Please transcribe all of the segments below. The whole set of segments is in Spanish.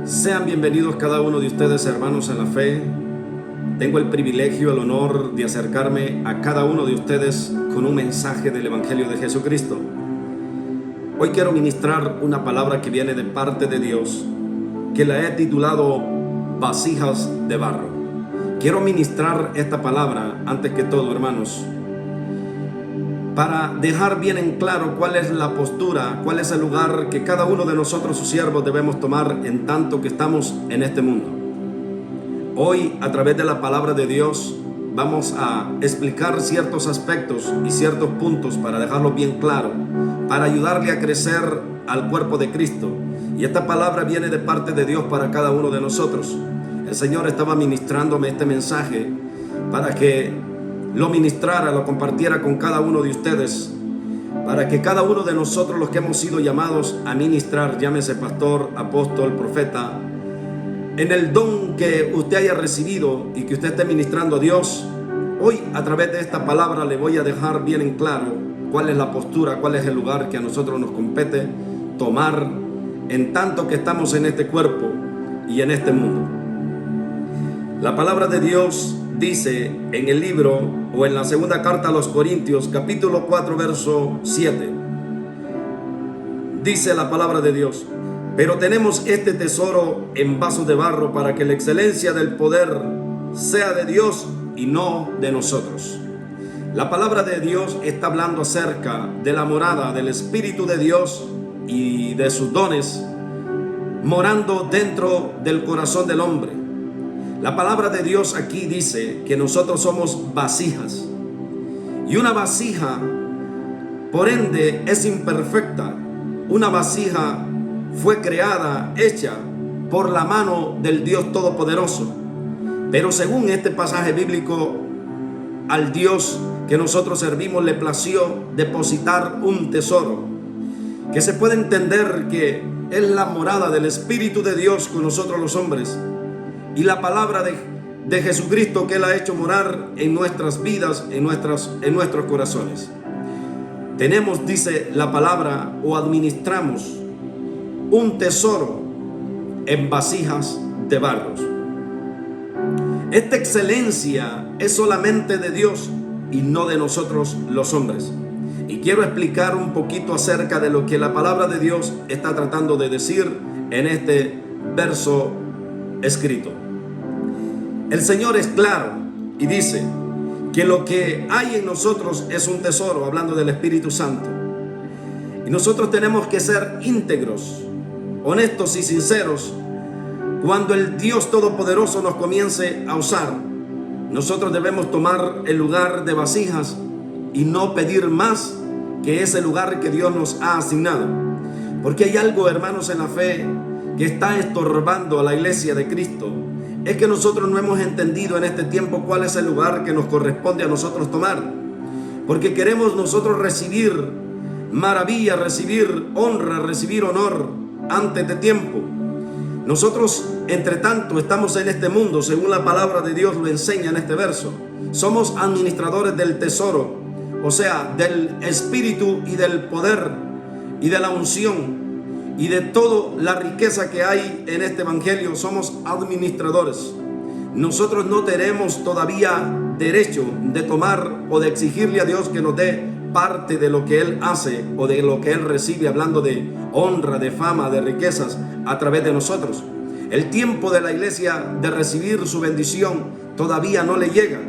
Sean bienvenidos cada uno de ustedes, hermanos en la fe. Tengo el privilegio, el honor de acercarme a cada uno de ustedes con un mensaje del Evangelio de Jesucristo. Hoy quiero ministrar una palabra que viene de parte de Dios, que la he titulado Vasijas de barro. Quiero ministrar esta palabra, antes que todo, hermanos, para dejar bien en claro cuál es la postura, cuál es el lugar que cada uno de nosotros, sus siervos, debemos tomar en tanto que estamos en este mundo. Hoy, a través de la palabra de Dios, vamos a explicar ciertos aspectos y ciertos puntos para dejarlo bien claro, para ayudarle a crecer al cuerpo de Cristo. Y esta palabra viene de parte de Dios para cada uno de nosotros. El Señor estaba ministrándome este mensaje para que lo ministrara, lo compartiera con cada uno de ustedes, para que cada uno de nosotros, los que hemos sido llamados a ministrar, llámese pastor, apóstol, profeta, en el don que usted haya recibido y que usted esté ministrando a Dios, hoy a través de esta palabra le voy a dejar bien en claro cuál es la postura, cuál es el lugar que a nosotros nos compete tomar en tanto que estamos en este cuerpo y en este mundo. La palabra de Dios dice en el libro o en la segunda carta a los Corintios, capítulo 4, verso 7. Dice la palabra de Dios: pero tenemos este tesoro en vasos de barro para que la excelencia del poder sea de Dios y no de nosotros. La palabra de Dios está hablando acerca de la morada del Espíritu de Dios y de sus dones morando dentro del corazón del hombre. La palabra de Dios aquí dice que nosotros somos vasijas. Y una vasija, por ende, es imperfecta. Una vasija fue creada, hecha por la mano del Dios Todopoderoso. Pero según este pasaje bíblico, al Dios que nosotros servimos le plació depositar un tesoro, que se puede entender que es la morada del Espíritu de Dios con nosotros los hombres. Y la palabra de Jesucristo que Él ha hecho morar en nuestras vidas, en nuestros corazones. Tenemos, dice la palabra, o administramos un tesoro en vasijas de barro. Esta excelencia es solamente de Dios y no de nosotros los hombres. Y quiero explicar un poquito acerca de lo que la palabra de Dios está tratando de decir en este verso escrito. El Señor es claro y dice que lo que hay en nosotros es un tesoro, hablando del Espíritu Santo. Y nosotros tenemos que ser íntegros, honestos y sinceros cuando el Dios Todopoderoso nos comience a usar. Nosotros debemos tomar el lugar de vasijas y no pedir más que ese lugar que Dios nos ha asignado. Porque hay algo, hermanos en la fe, que está estorbando a la iglesia de Cristo. Es que nosotros no hemos entendido en este tiempo cuál es el lugar que nos corresponde a nosotros tomar. Porque queremos nosotros recibir maravilla, recibir honra, recibir honor antes de tiempo. Nosotros, entre tanto, estamos en este mundo, según la palabra de Dios lo enseña en este verso. Somos administradores del tesoro, o sea, del espíritu y del poder y de la unción y de toda la riqueza que hay en este evangelio. Somos administradores. Nosotros no tenemos todavía derecho de tomar o de exigirle a Dios que nos dé parte de lo que Él hace o de lo que Él recibe, hablando de honra, de fama, de riquezas a través de nosotros. El tiempo de la iglesia de recibir su bendición todavía no le llega.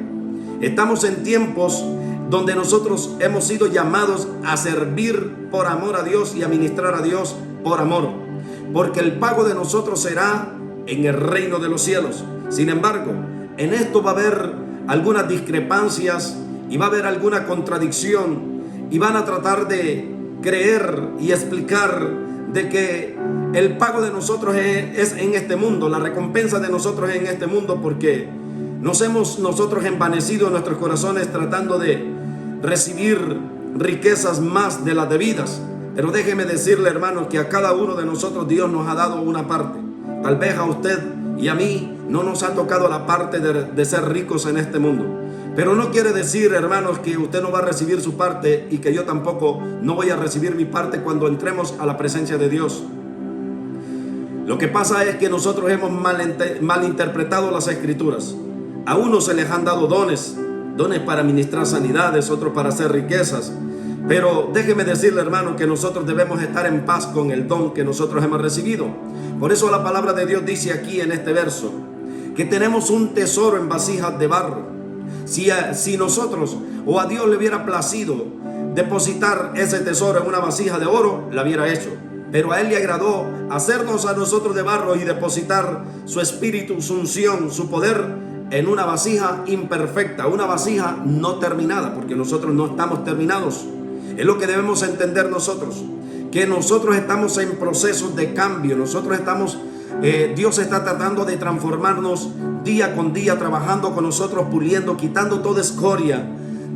Estamos en tiempos donde nosotros hemos sido llamados a servir por amor a Dios y a ministrar a Dios por amor, porque el pago de nosotros será en el reino de los cielos. Sin embargo, en esto va a haber algunas discrepancias y va a haber alguna contradicción, y van a tratar de creer y explicar de que el pago de nosotros es en este mundo, la recompensa de nosotros es en este mundo, porque nos hemos nosotros envanecido en nuestros corazones tratando de recibir riquezas más de las debidas. Pero déjeme decirle, hermanos, que a cada uno de nosotros Dios nos ha dado una parte. Tal vez a usted y a mí no nos ha tocado la parte de ser ricos en este mundo. Pero no quiere decir, hermanos, que usted no va a recibir su parte y que yo tampoco no voy a recibir mi parte cuando entremos a la presencia de Dios. Lo que pasa es que nosotros hemos malinterpretado las escrituras. A unos se les han dado dones para ministrar sanidades, otros para hacer riquezas. Pero déjeme decirle, hermano, que nosotros debemos estar en paz con el don que nosotros hemos recibido. Por eso la palabra de Dios dice aquí en este verso que tenemos un tesoro en vasijas de barro. Si nosotros o a Dios le hubiera placido depositar ese tesoro en una vasija de oro, la hubiera hecho. Pero a Él le agradó hacernos a nosotros de barro y depositar su espíritu, su unción, su poder en una vasija imperfecta, una vasija no terminada, porque nosotros no estamos terminados. Es lo que debemos entender nosotros, que nosotros estamos en procesos de cambio. Nosotros estamos, Dios está tratando de transformarnos día con día, trabajando con nosotros, puliendo, quitando toda escoria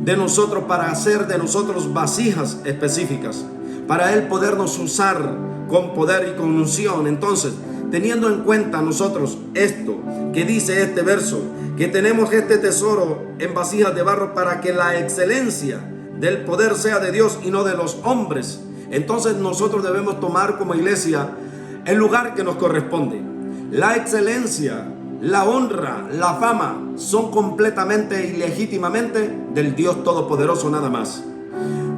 de nosotros para hacer de nosotros vasijas específicas, para Él podernos usar con poder y con unción. Entonces, teniendo en cuenta nosotros esto que dice este verso, que tenemos este tesoro en vasijas de barro para que la excelencia del poder sea de Dios y no de los hombres, entonces nosotros debemos tomar como iglesia el lugar que nos corresponde. La excelencia, la honra, la fama son completamente y legítimamente del Dios Todopoderoso nada más.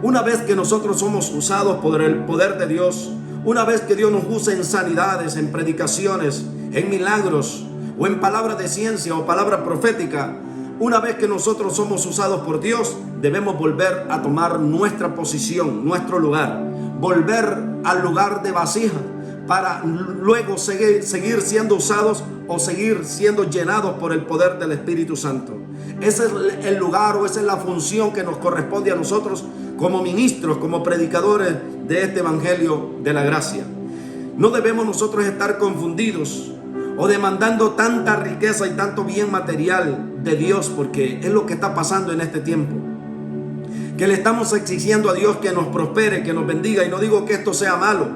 Una vez que nosotros somos usados por el poder de Dios, una vez que Dios nos usa en sanidades, en predicaciones, en milagros o en palabra de ciencia o palabra profética, una vez que nosotros somos usados por Dios, debemos volver a tomar nuestra posición, nuestro lugar, volver al lugar de vasija para luego seguir siendo usados o seguir siendo llenados por el poder del Espíritu Santo. Ese es el lugar o esa es la función que nos corresponde a nosotros como ministros, como predicadores de este evangelio de la gracia. No debemos nosotros estar confundidos o demandando tanta riqueza y tanto bien material de Dios, porque es lo que está pasando en este tiempo, que le estamos exigiendo a Dios que nos prospere, que nos bendiga. Y no digo que esto sea malo,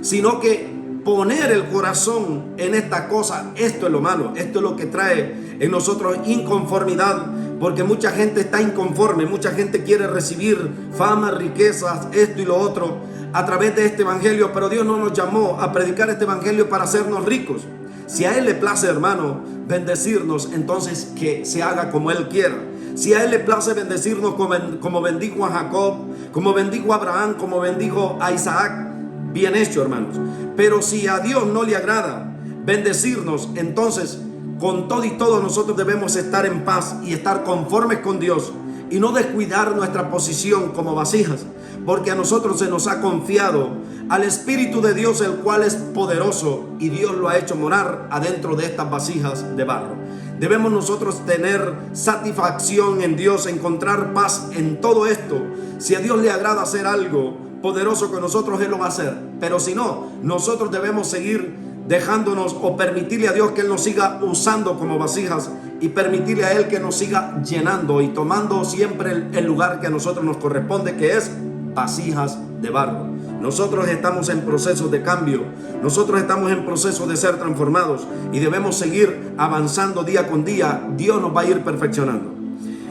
sino que poner el corazón en esta cosa, esto es lo malo, esto es lo que trae en nosotros inconformidad, porque mucha gente está inconforme, mucha gente quiere recibir fama, riquezas, esto y lo otro a través de este evangelio, pero Dios no nos llamó a predicar este evangelio para hacernos ricos. Si a Él le place, hermano, bendecirnos, entonces que se haga como Él quiera. Si a Él le place bendecirnos como bendijo a Jacob, como bendijo a Abraham, como bendijo a Isaac, bien hecho, hermanos. Pero si a Dios no le agrada bendecirnos, entonces con todo y todo nosotros debemos estar en paz y estar conformes con Dios y no descuidar nuestra posición como vasijas, porque a nosotros se nos ha confiado al Espíritu de Dios, el cual es poderoso, y Dios lo ha hecho morar adentro de estas vasijas de barro. Debemos nosotros tener satisfacción en Dios, encontrar paz en todo esto. Si a Dios le agrada hacer algo poderoso con nosotros, Él lo va a hacer. Pero si no, nosotros debemos seguir dejándonos o permitirle a Dios que Él nos siga usando como vasijas y permitirle a Él que nos siga llenando y tomando siempre el lugar que a nosotros nos corresponde, que es vasijas de barro. Nosotros estamos en proceso de cambio, nosotros estamos en proceso de ser transformados y debemos seguir avanzando día con día. Dios nos va a ir perfeccionando.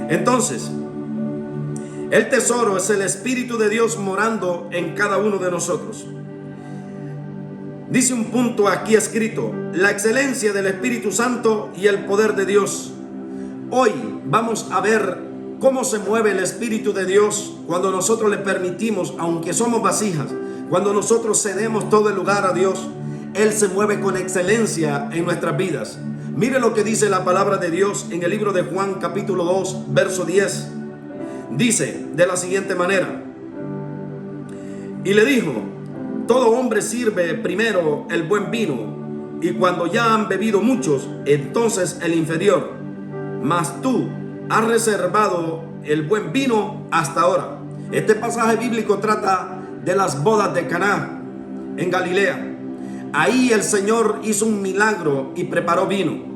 Entonces, el tesoro es el Espíritu de Dios morando en cada uno de nosotros. Dice un punto aquí escrito: la excelencia del Espíritu Santo y el poder de Dios. Hoy vamos a ver cómo se mueve el Espíritu de Dios cuando nosotros le permitimos, aunque somos vasijas, cuando nosotros cedemos todo el lugar a Dios. Él se mueve con excelencia en nuestras vidas. Mire lo que dice la palabra de Dios en el libro de Juan capítulo 2 verso 10. Dice de la siguiente manera: y le dijo: todo hombre sirve primero el buen vino, y cuando ya han bebido muchos, entonces el inferior. Mas tú has reservado el buen vino hasta ahora. Este pasaje bíblico trata de las bodas de Caná en Galilea. Ahí el Señor hizo un milagro y preparó vino.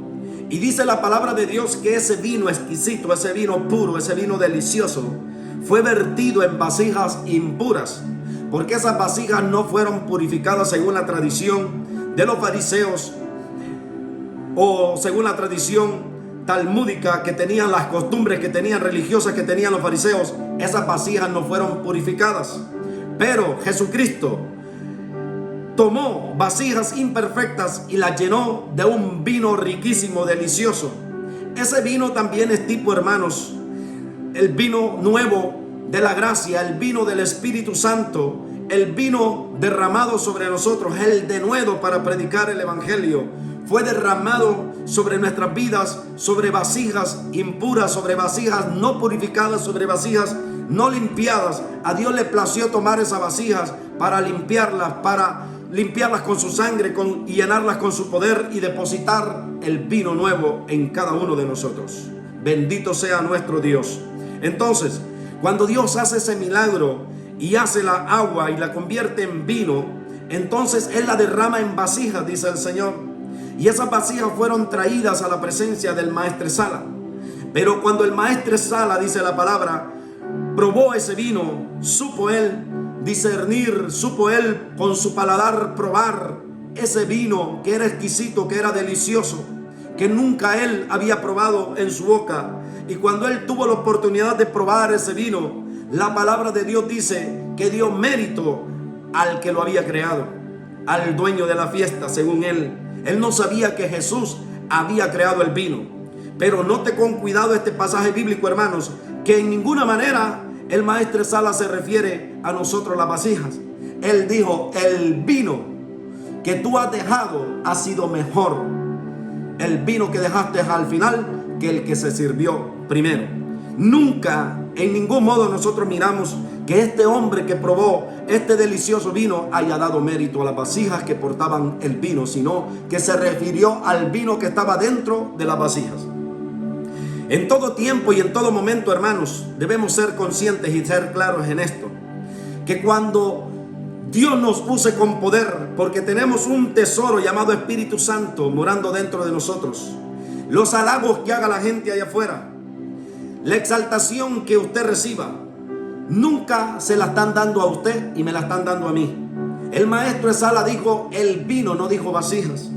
Y dice la palabra de Dios que ese vino exquisito, ese vino puro, ese vino delicioso, fue vertido en vasijas impuras, porque esas vasijas no fueron purificadas según la tradición de los fariseos o según la tradición talmúdica que tenían, las costumbres que tenían religiosas que tenían los fariseos. Esas vasijas no fueron purificadas. Pero Jesucristo tomó vasijas imperfectas y las llenó de un vino riquísimo, delicioso. Ese vino también es tipo, hermanos, el vino nuevo de la gracia, el vino del Espíritu Santo, el vino derramado sobre nosotros, el denuedo para predicar el Evangelio. Fue derramado sobre nuestras vidas, sobre vasijas impuras, sobre vasijas no purificadas, sobre vasijas no limpiadas. A Dios le plació tomar esas vasijas para limpiarlas con su sangre y llenarlas con su poder y depositar el vino nuevo en cada uno de nosotros. Bendito sea nuestro Dios. Entonces, cuando Dios hace ese milagro y hace la agua y la convierte en vino, entonces Él la derrama en vasijas, dice el Señor. Y esas vasijas fueron traídas a la presencia del maestresala. Pero cuando el maestresala, dice la palabra, probó ese vino, supo él discernir, supo él con su paladar probar ese vino que era exquisito, que era delicioso, que nunca él había probado en su boca. Y cuando él tuvo la oportunidad de probar ese vino, la palabra de Dios dice que dio mérito al que lo había creado, al dueño de la fiesta, según él. Él no sabía que Jesús había creado el vino. Pero note con cuidado este pasaje bíblico, hermanos, que en ninguna manera el maestresala se refiere a nosotros las vasijas. Él dijo: el vino que tú has dejado ha sido mejor, el vino que dejaste al final, que el que se sirvió primero. Nunca, en ningún modo, nosotros miramos que este hombre que probó este delicioso vino haya dado mérito a las vasijas que portaban el vino, sino que se refirió al vino que estaba dentro de las vasijas. En todo tiempo y en todo momento, hermanos, debemos ser conscientes y ser claros en esto, que cuando Dios nos use con poder, porque tenemos un tesoro llamado Espíritu Santo morando dentro de nosotros, los halagos que haga la gente allá afuera, la exaltación que usted reciba, nunca se la están dando a usted y me la están dando a mí. El maestresala dijo el vino, no dijo vasijas.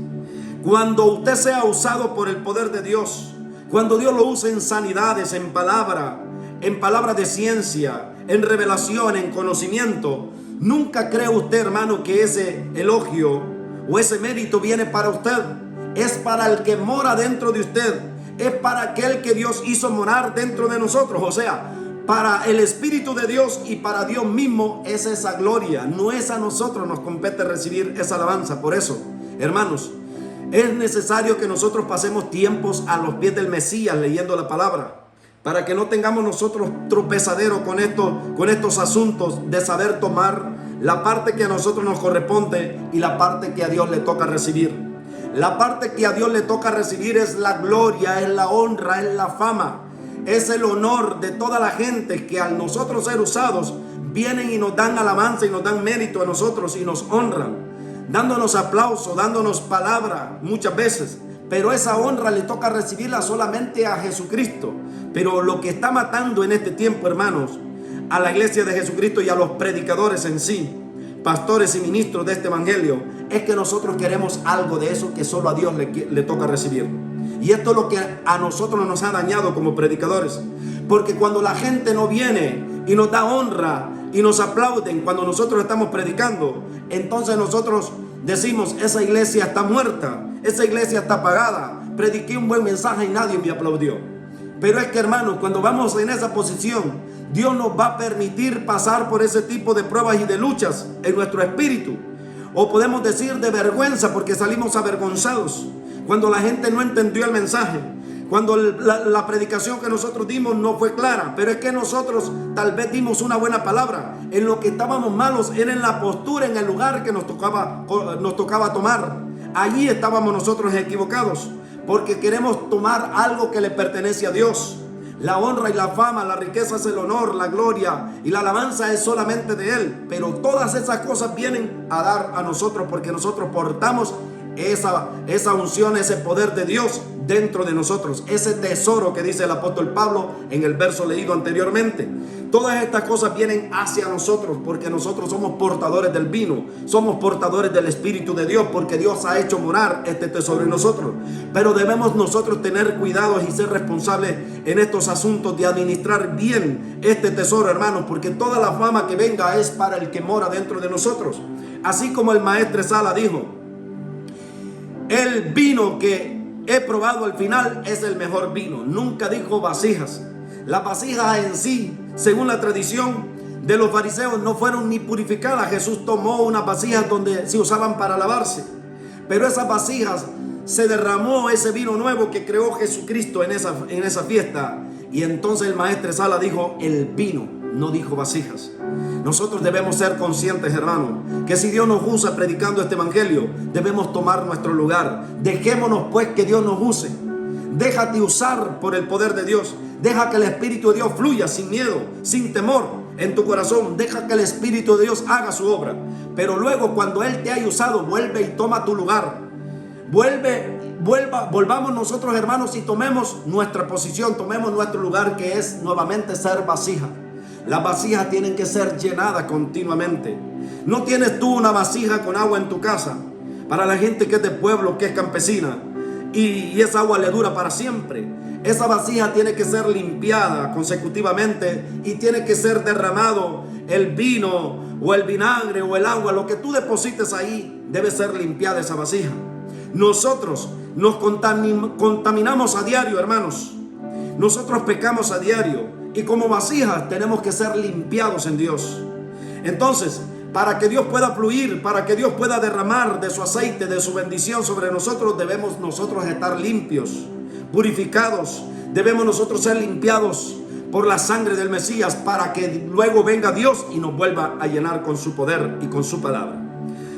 Cuando usted sea usado por el poder de Dios, cuando Dios lo use en sanidades, en palabra de ciencia, en revelación, en conocimiento, nunca cree usted, hermano, que ese elogio o ese mérito viene para usted. Es para el que mora dentro de usted. Es para aquel que Dios hizo morar dentro de nosotros. O sea, para el Espíritu de Dios y para Dios mismo es esa gloria. No es a nosotros nos compete recibir esa alabanza. Por eso, hermanos, es necesario que nosotros pasemos tiempos a los pies del Mesías leyendo la palabra, para que no tengamos nosotros tropezadero con estos asuntos de saber tomar la parte que a nosotros nos corresponde y la parte que a Dios le toca recibir. La parte que a Dios le toca recibir es la gloria, es la honra, es la fama, es el honor de toda la gente que al nosotros ser usados vienen y nos dan alabanza y nos dan mérito a nosotros y nos honran, dándonos aplauso, dándonos palabra muchas veces. Pero esa honra le toca recibirla solamente a Jesucristo. Pero lo que está matando en este tiempo, hermanos, a la iglesia de Jesucristo y a los predicadores en sí, pastores y ministros de este evangelio, es que nosotros queremos algo de eso que solo a Dios le toca recibir. Y esto es lo que a nosotros nos ha dañado como predicadores, porque cuando la gente no viene y nos da honra y nos aplauden cuando nosotros estamos predicando, entonces nosotros decimos: esa iglesia está muerta, esa iglesia está apagada, prediqué un buen mensaje y nadie me aplaudió. Pero es que, hermanos, cuando vamos en esa posición, Dios nos va a permitir pasar por ese tipo de pruebas y de luchas en nuestro espíritu. O podemos decir de vergüenza, porque salimos avergonzados cuando la gente no entendió el mensaje, cuando la predicación que nosotros dimos no fue clara. Pero es que nosotros tal vez dimos una buena palabra. En lo que estábamos malos era en la postura, en el lugar que nos tocaba tomar. Allí estábamos nosotros equivocados, porque queremos tomar algo que le pertenece a Dios. La honra y la fama, la riqueza es el honor, la gloria y la alabanza es solamente de Él. Pero todas esas cosas vienen a dar a nosotros, porque nosotros portamos esa unción, ese poder de Dios dentro de nosotros, ese tesoro que dice el apóstol Pablo en el verso leído anteriormente. Todas estas cosas vienen hacia nosotros, porque nosotros somos portadores del vino, somos portadores del Espíritu de Dios, porque Dios ha hecho morar este tesoro en nosotros. Pero debemos nosotros tener cuidados y ser responsables en estos asuntos de administrar bien este tesoro, hermanos, porque toda la fama que venga es para el que mora dentro de nosotros. Así como el maestro Sala dijo, el vino que he probado al final es el mejor vino. Nunca dijo vasijas. Las vasijas en sí, según la tradición de los fariseos, no fueron ni purificadas. Jesús tomó unas vasijas donde se usaban para lavarse, pero esas vasijas se derramó ese vino nuevo que creó Jesucristo en esa fiesta. Y entonces el maestro Sala dijo el vino, no dijo vasijas. Nosotros debemos ser conscientes, hermano, que si Dios nos usa predicando este evangelio, debemos tomar nuestro lugar. Dejémonos pues que Dios nos use. Déjate usar por el poder de Dios. Deja que el Espíritu de Dios fluya sin miedo, sin temor en tu corazón. Deja que el Espíritu de Dios haga su obra. Pero luego, cuando Él te haya usado, vuelve y toma tu lugar. Volvamos nosotros, hermanos, y tomemos nuestra posición, tomemos nuestro lugar, que es nuevamente ser vasija. Las vasijas tienen que ser llenadas continuamente. No tienes tú una vasija con agua en tu casa. Para la gente que es de pueblo, que es campesina, y esa agua le dura para siempre. Esa vasija tiene que ser limpiada consecutivamente y tiene que ser derramado el vino o el vinagre o el agua, lo que tú deposites ahí, debe ser limpiada esa vasija. Nosotros nos contaminamos a diario, hermanos. Nosotros pecamos a diario. Y como vasijas tenemos que ser limpiados en Dios. Entonces, para que Dios pueda fluir, para que Dios pueda derramar de su aceite, de su bendición sobre nosotros, debemos nosotros estar limpios, purificados. Debemos nosotros ser limpiados por la sangre del Mesías, para que luego venga Dios y nos vuelva a llenar con su poder y con su palabra.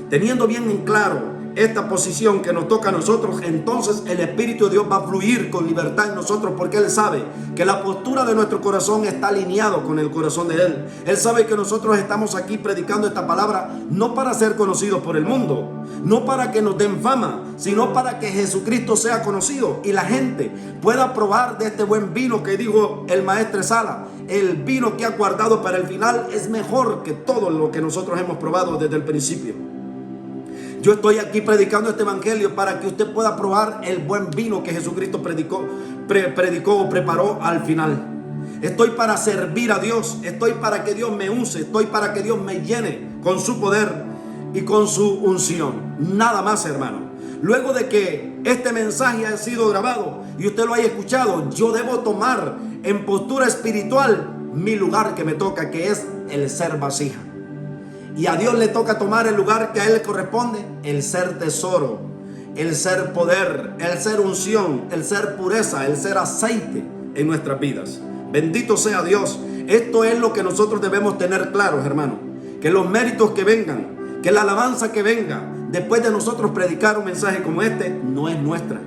Teniendo bien en claro esta posición que nos toca a nosotros, entonces el Espíritu de Dios va a fluir con libertad en nosotros, porque Él sabe que la postura de nuestro corazón está alineado con el corazón de Él. Él sabe que nosotros estamos aquí predicando esta palabra no para ser conocidos por el mundo, no para que nos den fama, sino para que Jesucristo sea conocido y la gente pueda probar de este buen vino que dijo el maestro Sala. El vino que ha guardado para el final es mejor que todo lo que nosotros hemos probado desde el principio. Yo estoy aquí predicando este evangelio para que usted pueda probar el buen vino que Jesucristo predicó o preparó al final. Estoy para servir a Dios. Estoy para que Dios me use. Estoy para que Dios me llene con su poder y con su unción. Nada más, hermano. Luego de que este mensaje ha sido grabado y usted lo haya escuchado, yo debo tomar en postura espiritual mi lugar que me toca, que es el ser vasija. Y a Dios le toca tomar el lugar que a Él le corresponde, el ser tesoro, el ser poder, el ser unción, el ser pureza, el ser aceite en nuestras vidas. Bendito sea Dios. Esto es lo que nosotros debemos tener claros, hermano. Que los méritos que vengan, que la alabanza que venga después de nosotros predicar un mensaje como este, no es nuestra,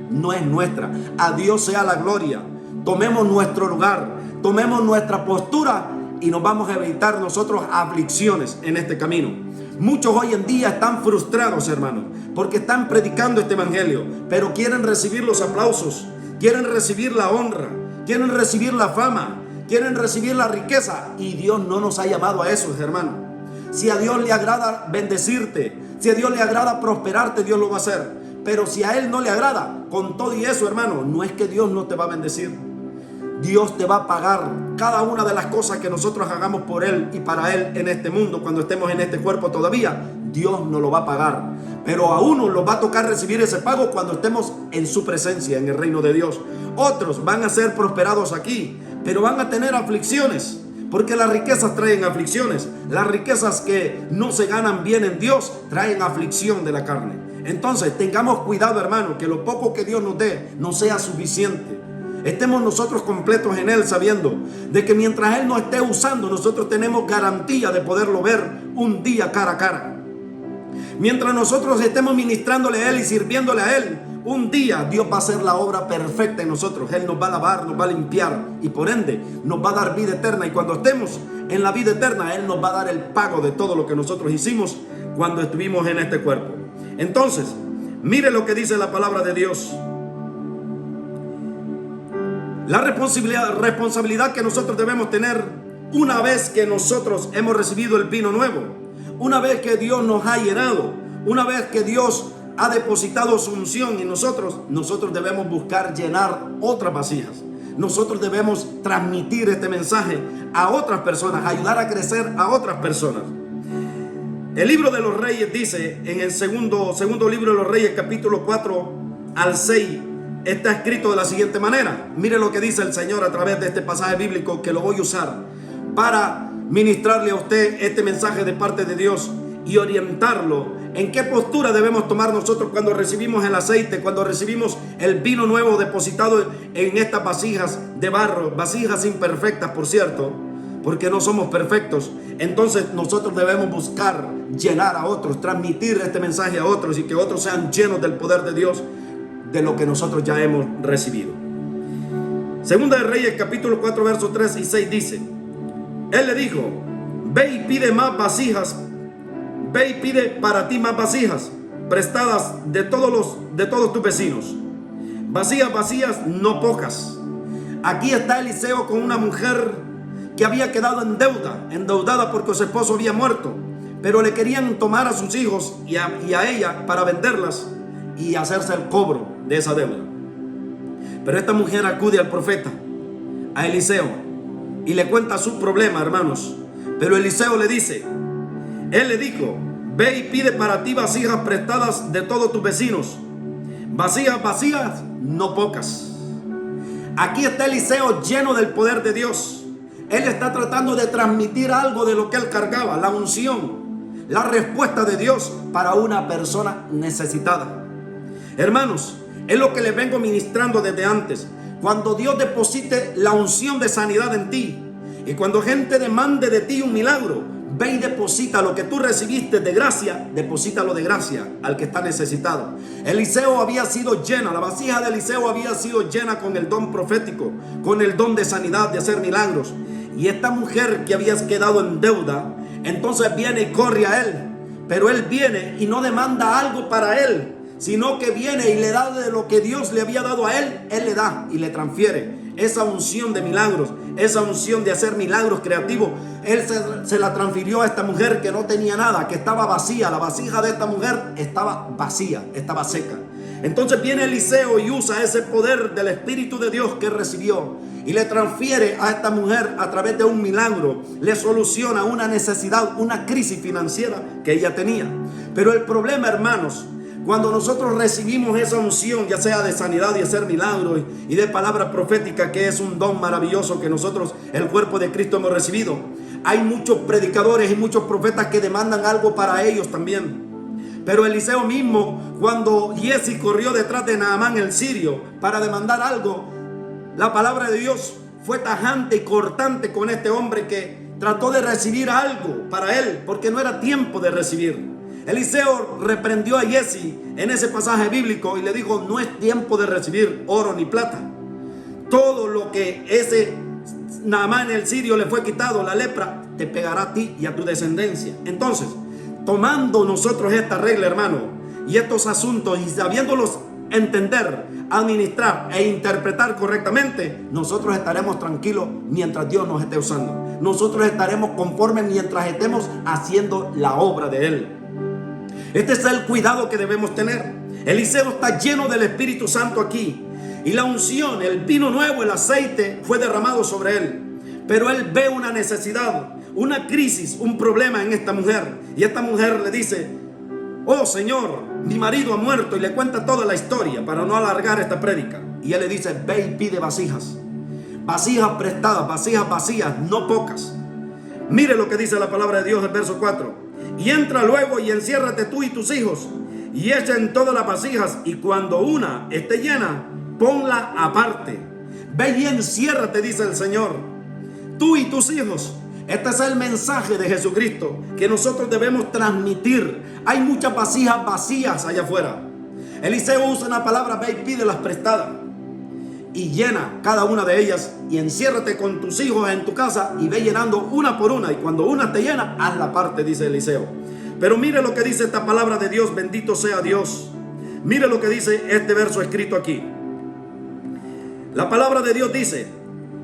no es nuestra. A Dios sea la gloria. Tomemos nuestro lugar, tomemos nuestra postura y nos vamos a evitar nosotros aflicciones en este camino. Muchos hoy en día están frustrados, hermanos, porque están predicando este evangelio, pero quieren recibir los aplausos, quieren recibir la honra, quieren recibir la fama, quieren recibir la riqueza, y Dios no nos ha llamado a eso, hermano. Si a Dios le agrada bendecirte, si a Dios le agrada prosperarte, Dios lo va a hacer. Pero si a Él no le agrada, con todo y eso, hermano, no es que Dios no te va a bendecir. Dios te va a pagar cada una de las cosas que nosotros hagamos por Él y para Él en este mundo. Cuando estemos en este cuerpo todavía, Dios nos lo va a pagar. Pero a unos nos va a tocar recibir ese pago cuando estemos en su presencia, en el reino de Dios. Otros van a ser prosperados aquí, pero van a tener aflicciones, porque las riquezas traen aflicciones. Las riquezas que no se ganan bien en Dios traen aflicción de la carne. Entonces tengamos cuidado, hermano, que lo poco que Dios nos dé no sea suficiente. Estemos nosotros completos en Él, sabiendo de que mientras Él nos esté usando, nosotros tenemos garantía de poderlo ver un día cara a cara. Mientras nosotros estemos ministrándole a Él y sirviéndole a Él, un día Dios va a hacer la obra perfecta en nosotros. Él nos va a lavar, nos va a limpiar y por ende nos va a dar vida eterna. Y cuando estemos en la vida eterna, Él nos va a dar el pago de todo lo que nosotros hicimos cuando estuvimos en este cuerpo. Entonces, mire lo que dice la palabra de Dios. La responsabilidad que nosotros debemos tener una vez que nosotros hemos recibido el vino nuevo, una vez que Dios nos ha llenado, una vez que Dios ha depositado su unción en nosotros debemos buscar llenar otras vasijas. Nosotros debemos transmitir este mensaje a otras personas, ayudar a crecer a otras personas. El libro de los Reyes dice, en el segundo libro de los Reyes, capítulo 4 al 6, está escrito de la siguiente manera. Mire lo que dice el Señor a través de este pasaje bíblico, que lo voy a usar para ministrarle a usted este mensaje de parte de Dios y orientarlo en qué postura debemos tomar nosotros cuando recibimos el aceite, cuando recibimos el vino nuevo depositado en estas vasijas de barro, vasijas imperfectas, por cierto, porque no somos perfectos. Entonces nosotros debemos buscar llenar a otros, transmitir este mensaje a otros y que otros sean llenos del poder de Dios, de lo que nosotros ya hemos recibido. Segunda de Reyes, capítulo 4, versos 3 y 6 dice: Él le dijo: ve y pide más vasijas, ve y pide para ti más vasijas prestadas de todos tus vecinos, vasijas vacías, no pocas. Aquí está Eliseo con una mujer que había quedado endeudada porque su esposo había muerto, pero le querían tomar a sus hijos y a ella para venderlas y hacerse el cobro de esa deuda. Pero esta mujer acude al profeta, a Eliseo, y le cuenta su problema, hermanos. Pero Eliseo le dice, él le dijo: ve y pide para ti vasijas prestadas de todos tus vecinos, vasijas vacías, no pocas. Aquí está Eliseo lleno del poder de Dios. Él está tratando de transmitir algo de lo que él cargaba, la unción, la respuesta de Dios para una persona necesitada. Hermanos, es lo que les vengo ministrando desde antes. Cuando Dios deposite la unción de sanidad en ti, y cuando gente demande de ti un milagro, ve y deposita lo que tú recibiste de gracia, deposítalo de gracia al que está necesitado. Eliseo había sido llena, la vasija de Eliseo había sido llena con el don profético, con el don de sanidad, de hacer milagros. Y esta mujer que había quedado en deuda, entonces viene y corre a él. Pero él viene y no demanda algo para él, sino que viene y le da de lo que Dios le había dado a él. Él le da y le transfiere esa unción de milagros, esa unción de hacer milagros creativos. Él se la transfirió a esta mujer que no tenía nada, que estaba vacía. La vasija de esta mujer estaba vacía, estaba seca. Entonces viene Eliseo y usa ese poder del Espíritu de Dios que recibió y le transfiere a esta mujer a través de un milagro. Le soluciona una necesidad, una crisis financiera que ella tenía. Pero el problema, hermanos, cuando nosotros recibimos esa unción, ya sea de sanidad y hacer milagros y de palabra profética, que es un don maravilloso que nosotros, el cuerpo de Cristo, hemos recibido, hay muchos predicadores y muchos profetas que demandan algo para ellos también. Pero Eliseo mismo, cuando Giezi corrió detrás de Naamán el sirio para demandar algo, la palabra de Dios fue tajante y cortante con este hombre que trató de recibir algo para él, porque no era tiempo de recibir. Eliseo reprendió a Giezi en ese pasaje bíblico y le dijo: no es tiempo de recibir oro ni plata. Todo lo que ese Naamán el sirio le fue quitado, la lepra, te pegará a ti y a tu descendencia. Entonces, tomando nosotros esta regla, hermano, y estos asuntos, y sabiéndolos entender, administrar e interpretar correctamente, nosotros estaremos tranquilos mientras Dios nos esté usando. Nosotros estaremos conformes mientras estemos haciendo la obra de Él. Este es el cuidado que debemos tener. Eliseo está lleno del Espíritu Santo aquí, y la unción, el vino nuevo, el aceite fue derramado sobre él. Pero él ve una necesidad, una crisis, un problema en esta mujer. Y esta mujer le dice: oh Señor, mi marido ha muerto. Y le cuenta toda la historia para no alargar esta prédica. Y él le dice: ve y pide vasijas, vasijas prestadas, vasijas vacías, no pocas. Mire lo que dice la palabra de Dios, el verso 4. Y entra luego y enciérrate tú y tus hijos, y echen todas las vasijas, y cuando una esté llena, ponla aparte. Ve y enciérrate, dice el Señor, tú y tus hijos. Este es el mensaje de Jesucristo que nosotros debemos transmitir. Hay muchas vasijas vacías allá afuera. Eliseo usa una palabra: ve y pídelas prestadas, y llena cada una de ellas, y enciérrate con tus hijos en tu casa y ve llenando una por una, y cuando una te llena, haz la parte, dice Eliseo. Pero mire lo que dice esta palabra de Dios, bendito sea Dios. Mire lo que dice este verso escrito aquí. La palabra de Dios dice: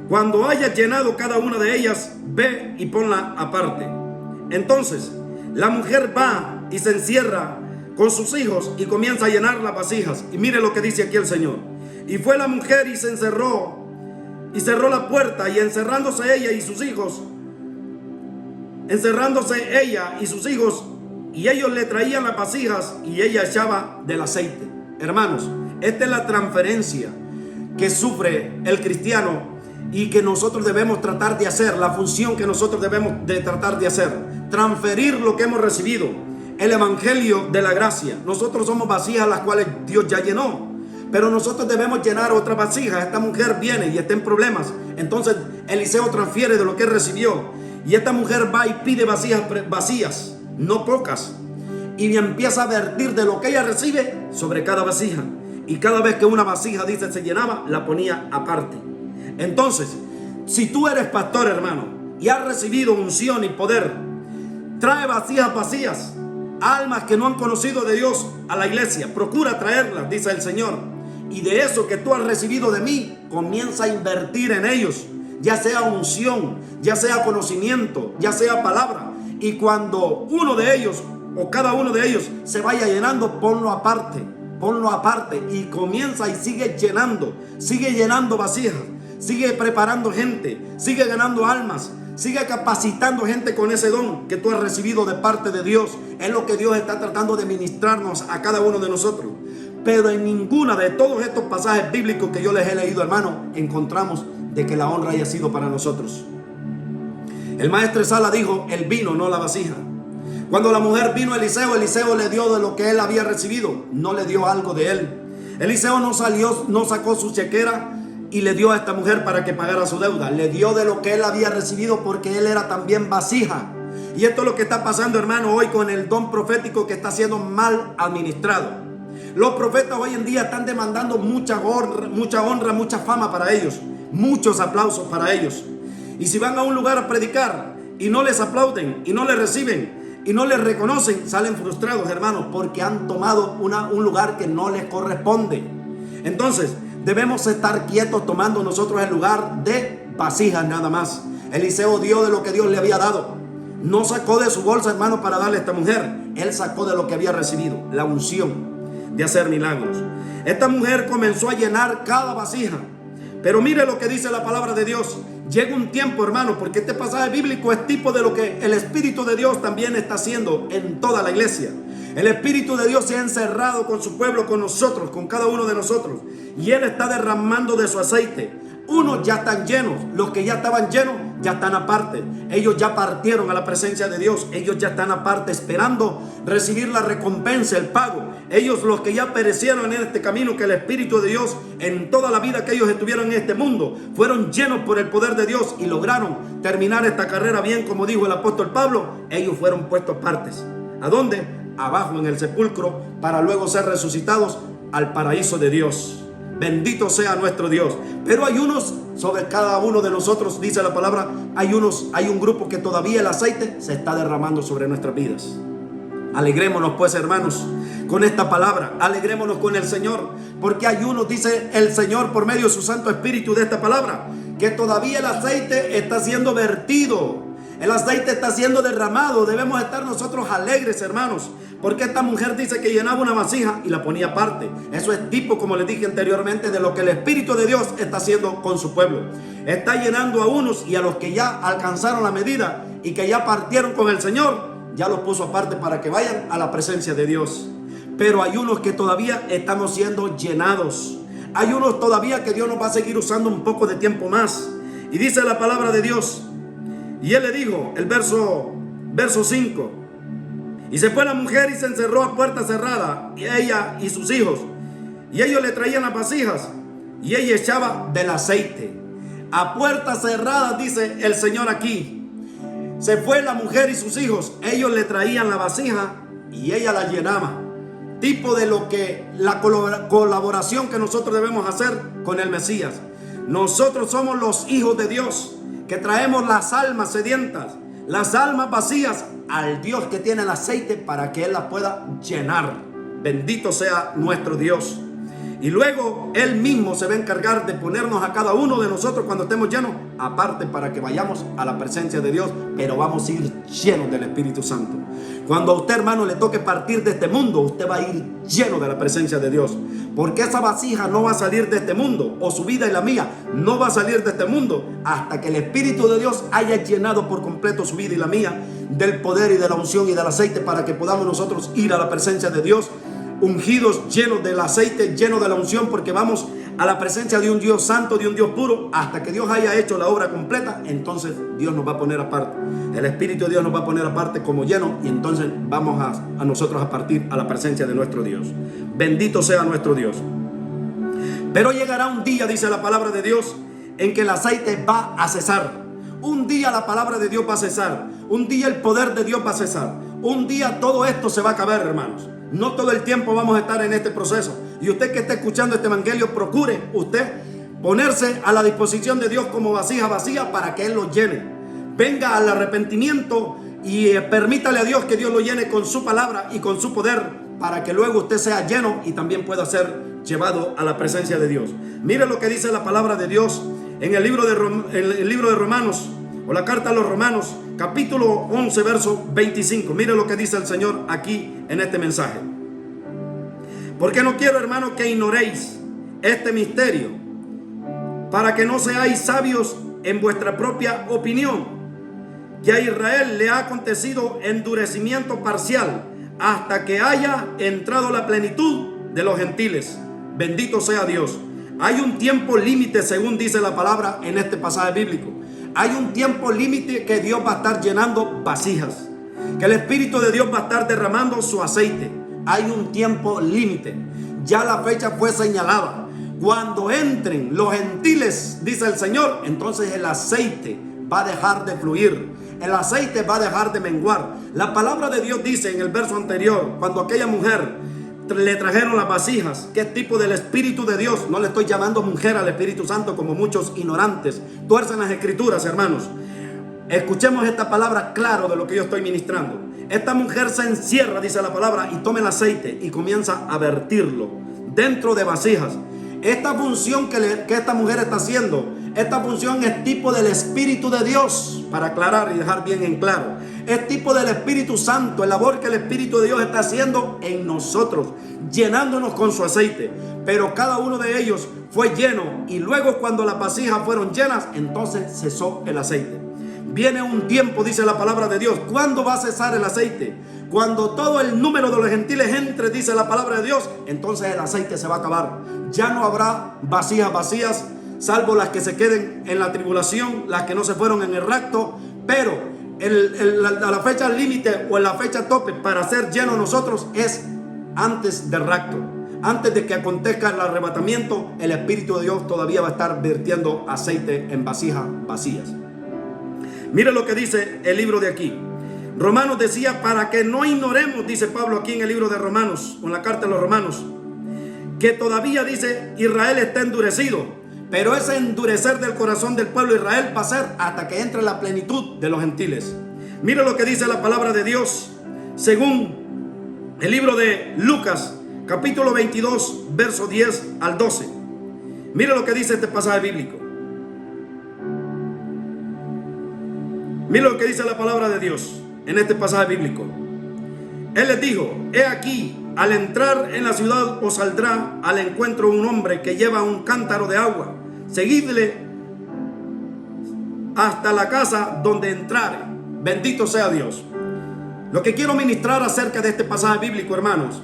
cuando hayas llenado cada una de ellas, ve y ponla aparte. Entonces la mujer va y se encierra con sus hijos y comienza a llenar las vasijas. Y mire lo que dice aquí el Señor: y fue la mujer y se encerró, y cerró la puerta, y encerrándose ella y sus hijos y ellos le traían las vasijas y ella echaba del aceite. Hermanos, esta es la transferencia que sufre el cristiano y que nosotros debemos tratar de hacer, la función que nosotros debemos de tratar de hacer, transferir lo que hemos recibido, el evangelio de la gracia. Nosotros somos vasijas las cuales Dios ya llenó, pero nosotros debemos llenar otras vasijas. Esta mujer viene y está en problemas, entonces Eliseo transfiere de lo que recibió, y esta mujer va y pide vasijas vacías, no pocas, y empieza a vertir de lo que ella recibe sobre cada vasija, y cada vez que una vasija, dice, se llenaba, la ponía aparte. Entonces, si tú eres pastor, hermano, y has recibido unción y poder, trae vasijas vacías, almas que no han conocido de Dios a la iglesia, procura traerlas, dice el Señor, y de eso que tú has recibido de mí, comienza a invertir en ellos, ya sea unción, ya sea conocimiento, ya sea palabra, y cuando uno de ellos o cada uno de ellos se vaya llenando, ponlo aparte y comienza y sigue llenando vasijas, sigue preparando gente, sigue ganando almas, sigue capacitando gente con ese don que tú has recibido de parte de Dios. Es lo que Dios está tratando de ministrarnos a cada uno de nosotros. Pero en ninguna de todos estos pasajes bíblicos que yo les he leído, hermano, encontramos de que la honra haya sido para nosotros. El maestro Sala dijo: el vino, no la vasija. Cuando la mujer vino a Eliseo, Eliseo le dio de lo que él había recibido, no le dio algo de él. Eliseo no sacó su chequera y le dio a esta mujer para que pagara su deuda. Le dio de lo que él había recibido, porque él era también vasija. Y esto es lo que está pasando, hermano, hoy con el don profético, que está siendo mal administrado. Los profetas hoy en día están demandando mucha honra, mucha fama para ellos, muchos aplausos para ellos. Y si van a un lugar a predicar y no les aplauden y no les reciben y no les reconocen, salen frustrados, hermanos, porque han tomado un lugar que no les corresponde. Entonces debemos estar quietos, tomando nosotros el lugar de vasijas nada más. Eliseo dio de lo que Dios le había dado. No sacó de su bolsa, hermano, para darle a esta mujer. Él sacó de lo que había recibido, la unción de hacer milagros. Esta mujer comenzó a llenar cada vasija. Pero mire lo que dice la palabra de Dios. Llega un tiempo, hermano, porque este pasaje bíblico es tipo de lo que el Espíritu de Dios también está haciendo en toda la iglesia. El Espíritu de Dios se ha encerrado con su pueblo, con nosotros, con cada uno de nosotros, y Él está derramando de su aceite. Unos ya están llenos, los que ya estaban llenos ya están aparte. Ellos ya partieron a la presencia de Dios. Ellos ya están aparte, esperando recibir la recompensa, el pago. Ellos, los que ya perecieron en este camino, que el Espíritu de Dios, en toda la vida que ellos estuvieron en este mundo, fueron llenos por el poder de Dios y lograron terminar esta carrera bien, como dijo el apóstol Pablo. Ellos fueron puestos partes. ¿A dónde? Abajo en el sepulcro, para luego ser resucitados al paraíso de Dios. Bendito sea nuestro Dios. Pero hay unos, sobre cada uno de nosotros, dice la palabra, hay un grupo que todavía el aceite se está derramando sobre nuestras vidas. Alegrémonos pues, hermanos, con esta palabra. Alegrémonos con el Señor, porque hay unos, dice el Señor por medio de su Santo Espíritu de esta palabra, que todavía el aceite está siendo vertido, el aceite está siendo derramado. Debemos estar nosotros alegres, hermanos, porque esta mujer dice que llenaba una vasija y la ponía aparte. Eso es tipo, como les dije anteriormente, de lo que el Espíritu de Dios está haciendo con su pueblo. Está llenando a unos, y a los que ya alcanzaron la medida y que ya partieron con el Señor, ya los puso aparte para que vayan a la presencia de Dios. Pero hay unos que todavía estamos siendo llenados. Hay unos todavía que Dios nos va a seguir usando un poco de tiempo más. Y dice la palabra de Dios, y Él le dijo, el verso 5, y se fue la mujer y se encerró a puerta cerrada, y ella y sus hijos, y ellos le traían las vasijas, y ella echaba del aceite. A puerta cerrada, dice el Señor aquí. Se fue la mujer y sus hijos, ellos le traían la vasija y ella la llenaba. Tipo de lo que la colaboración que nosotros debemos hacer con el Mesías. Nosotros somos los hijos de Dios, que traemos las almas sedientas, las almas vacías, al Dios que tiene el aceite, para que Él las pueda llenar. Bendito sea nuestro Dios. Y luego Él mismo se va a encargar de ponernos a cada uno de nosotros, cuando estemos llenos, aparte, para que vayamos a la presencia de Dios. Pero vamos a ir llenos del Espíritu Santo. Cuando a usted, hermano, le toque partir de este mundo, usted va a ir lleno de la presencia de Dios. Porque esa vasija no va a salir de este mundo, o su vida y la mía no va a salir de este mundo, hasta que el Espíritu de Dios haya llenado por completo su vida y la mía del poder y de la unción y del aceite, para que podamos nosotros ir a la presencia de Dios, ungidos, llenos del aceite, llenos de la unción, porque vamos a la presencia de un Dios santo, de un Dios puro, hasta que Dios haya hecho la obra completa. Entonces Dios nos va a poner aparte, el Espíritu de Dios nos va a poner aparte como lleno, y entonces vamos a nosotros a partir a la presencia de nuestro Dios. Bendito sea nuestro Dios. Pero llegará un día, dice la palabra de Dios, en que el aceite va a cesar. Un día la palabra de Dios va a cesar. Un día el poder de Dios va a cesar. Un día todo esto se va a acabar, hermanos. No todo el tiempo vamos a estar en este proceso. Y usted que está escuchando este evangelio, procure usted ponerse a la disposición de Dios como vasija vacía para que Él lo llene. Venga al arrepentimiento y permítale a Dios que Dios lo llene con su palabra y con su poder, para que luego usted sea lleno y también pueda ser llevado a la presencia de Dios. Mire lo que dice la palabra de Dios en el libro de Romanos, o la carta a los Romanos, capítulo 11, verso 25. Mire lo que dice el Señor aquí en este mensaje. Porque no quiero, hermano, que ignoréis este misterio, para que no seáis sabios en vuestra propia opinión, que a Israel le ha acontecido endurecimiento parcial, hasta que haya entrado la plenitud de los gentiles. Bendito sea Dios. Hay un tiempo límite, según dice la palabra en este pasaje bíblico. Hay un tiempo límite que Dios va a estar llenando vasijas, que el Espíritu de Dios va a estar derramando su aceite. Hay un tiempo límite. Ya la fecha fue señalada. Cuando entren los gentiles, dice el Señor, entonces el aceite va a dejar de fluir. El aceite va a dejar de menguar. La palabra de Dios dice en el verso anterior, cuando aquella mujer le trajeron las vasijas, ¿qué tipo del Espíritu de Dios? No le estoy llamando mujer al Espíritu Santo, como muchos ignorantes tuercen las escrituras, hermanos. Escuchemos esta palabra claro de lo que yo estoy ministrando. Esta mujer se encierra, dice la palabra, y toma el aceite y comienza a vertirlo dentro de vasijas. Esta función que esta mujer está haciendo, esta función es tipo del Espíritu de Dios, para aclarar y dejar bien en claro. Es tipo del Espíritu Santo, el labor que el Espíritu de Dios está haciendo en nosotros, llenándonos con su aceite. Pero cada uno de ellos fue lleno, y luego cuando las vasijas fueron llenas, entonces cesó el aceite. Viene un tiempo, dice la palabra de Dios. ¿Cuándo va a cesar el aceite? Cuando todo el número de los gentiles entre, dice la palabra de Dios, entonces el aceite se va a acabar. Ya no habrá vasijas vacías, salvo las que se queden en la tribulación, las que no se fueron en el rapto. Pero la fecha límite o la fecha tope para ser llenos nosotros es antes del rapto. Antes de que acontezca el arrebatamiento, el Espíritu de Dios todavía va a estar vertiendo aceite en vasijas vacías. Mire lo que dice el libro de aquí. Romanos decía, para que no ignoremos, dice Pablo aquí en el libro de Romanos, en la carta a los Romanos, que todavía, dice, Israel está endurecido. Pero ese endurecer del corazón del pueblo de Israel va a ser hasta que entre la plenitud de los gentiles. Mire lo que dice la palabra de Dios, según el libro de Lucas, capítulo 22, verso 10 al 12. Mire lo que dice este pasaje bíblico. Mira lo que dice la palabra de Dios en este pasaje bíblico. Él les dijo, he aquí, al entrar en la ciudad os saldrá al encuentro un hombre que lleva un cántaro de agua. Seguidle hasta la casa donde entrare. Bendito sea Dios. Lo que quiero ministrar acerca de este pasaje bíblico, hermanos,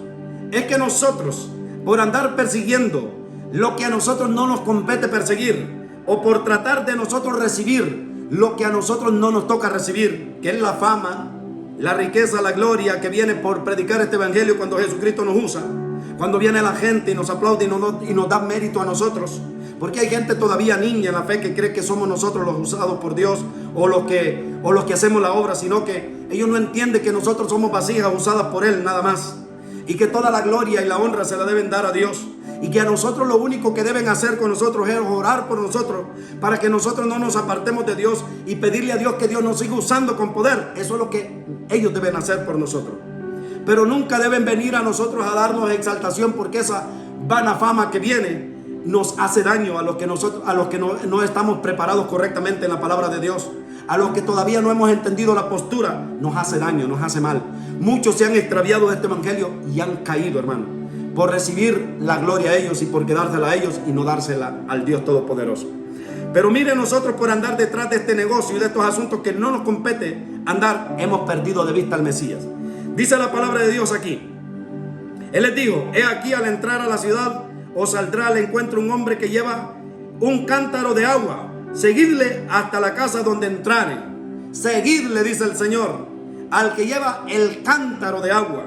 es que nosotros, por andar persiguiendo lo que a nosotros no nos compete perseguir, o por tratar de nosotros recibir lo que a nosotros no nos toca recibir, que es la fama, la riqueza, la gloria que viene por predicar este evangelio cuando Jesucristo nos usa, cuando viene la gente y nos aplaude y nos da mérito a nosotros, porque hay gente todavía niña en la fe que cree que somos nosotros los usados por Dios o los que hacemos la obra, sino que ellos no entienden que nosotros somos vasijas usadas por Él nada más, y que toda la gloria y la honra se la deben dar a Dios. Y que a nosotros lo único que deben hacer con nosotros es orar por nosotros, para que nosotros no nos apartemos de Dios y pedirle a Dios que Dios nos siga usando con poder. Eso es lo que ellos deben hacer por nosotros. Pero nunca deben venir a nosotros a darnos exaltación, porque esa vana fama que viene nos hace daño a los que no estamos preparados correctamente en la palabra de Dios. A los que todavía no hemos entendido la postura, nos hace daño, nos hace mal. Muchos se han extraviado de este evangelio y han caído, hermano, por recibir la gloria a ellos y por quedársela a ellos y no dársela al Dios Todopoderoso. Pero mire, nosotros por andar detrás de este negocio y de estos asuntos que no nos compete andar, hemos perdido de vista al Mesías. Dice la palabra de Dios aquí. Él les dijo: he aquí, al entrar a la ciudad os saldrá al encuentro un hombre que lleva un cántaro de agua. Seguidle hasta la casa donde entrare. Seguidle, dice el Señor, al que lleva el cántaro de agua.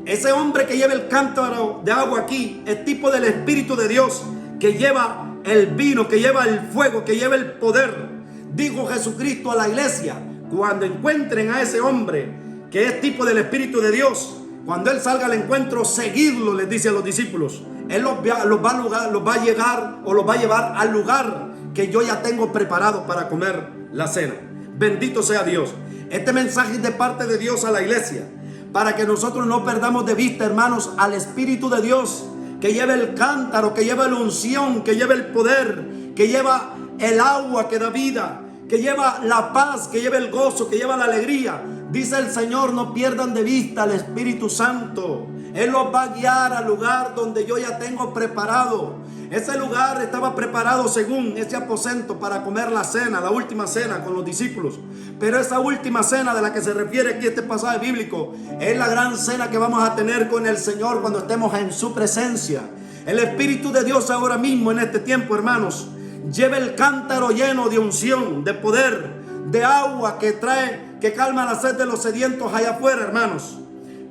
Ese hombre que lleva el cántaro de agua aquí es tipo del Espíritu de Dios, que lleva el vino, que lleva el fuego, que lleva el poder. Dijo Jesucristo a la iglesia: cuando encuentren a ese hombre que es tipo del Espíritu de Dios, cuando Él salga al encuentro, seguidlo, les dice a los discípulos. Él los va a llevar al lugar que yo ya tengo preparado para comer la cena. Bendito sea Dios. Este mensaje es de parte de Dios a la iglesia, para que nosotros no perdamos de vista, hermanos, al Espíritu de Dios, que lleva el cántaro, que lleva la unción, que lleva el poder, que lleva el agua que da vida, que lleva la paz, que lleva el gozo, que lleva la alegría. Dice el Señor: no pierdan de vista al Espíritu Santo. Él los va a guiar al lugar donde yo ya tengo preparado. Ese lugar estaba preparado según ese aposento para comer la cena, la última cena con los discípulos. Pero esa última cena de la que se refiere aquí este pasaje bíblico es la gran cena que vamos a tener con el Señor cuando estemos en su presencia. El Espíritu de Dios ahora mismo, en este tiempo, hermanos, lleva el cántaro lleno de unción, de poder, de agua que calma la sed de los sedientos allá afuera, hermanos.